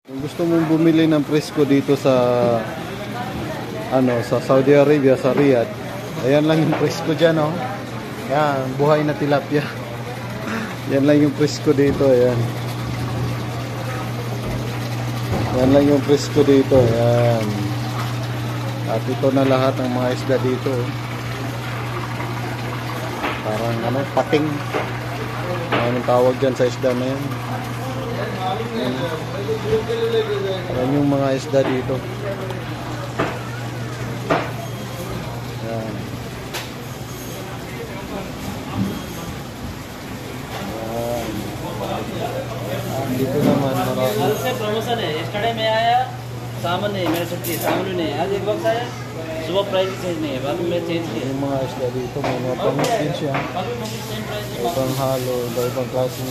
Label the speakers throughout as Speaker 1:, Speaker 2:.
Speaker 1: Kung gusto mong bumili ng presko dito sa sa Saudi Arabia, sa Riyadh, ayan lang yung presko diyan, oh. Yan, buhay na tilapia. Yan lang yung presko dito, ayan. Yan lang yung presko dito, ayan. At ito na lahat ng mga isda dito. Parang pating. Anong tawag dyan sa isda na yan? Ayan yung mga isda dito. Ayan. Ayan. Dito naman marami.
Speaker 2: कल से प्रमोशन है yesterday में आया सामान नहीं मेरे छुट्टी सामान नहीं आज एक बॉक्स आया सुबह प्राइस चेंज नहीं है बाद में चेंज किया
Speaker 1: Yung mga isda dito, may mga pangit din siya. Ibang halo, ibang klaseng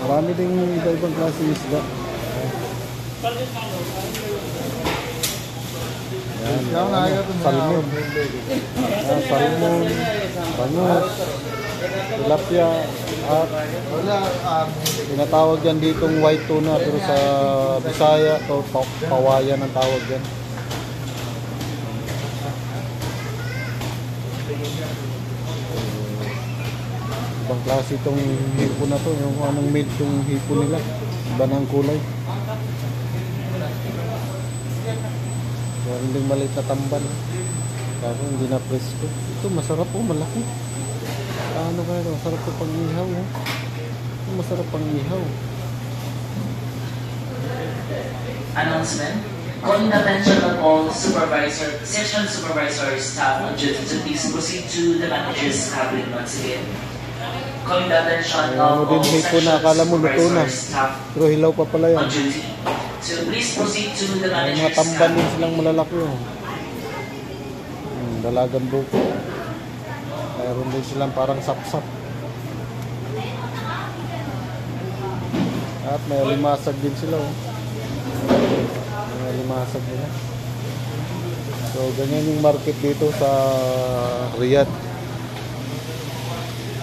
Speaker 1: marami ding ibang klaseng isda. Yan, salmon. Yan, salmon, bangus, tilapia, at tinatawag yan ditong white tuna, pero sa Bisaya to pawayan ang tawag yan. Ibang klase itong hipo na to, yung anong made itong hipo nila, iba ng kulay. Meron ding maliit na tamban, kaso hindi na presko. Ito masarap po, malaki. Ano kaya ito, masarap ito pang ihaw, eh. Ito masarap pang ihaw.
Speaker 3: Announcement. Calling the attention of all section supervisors, staff on duty to please proceed to the manager's cabin once again. Calling the attention of all section supervisors, staff
Speaker 1: pero hilaw pa pala yan.
Speaker 3: on duty to please proceed to the
Speaker 1: May mga
Speaker 3: manager's
Speaker 1: tamban din
Speaker 3: cabin.
Speaker 1: silang malalaki, oh. Dalagan buko. Mayroon din silang parang sapsap. At may limasag din sila, oh. May limasag nila. So ganyan yung market dito sa Riyadh.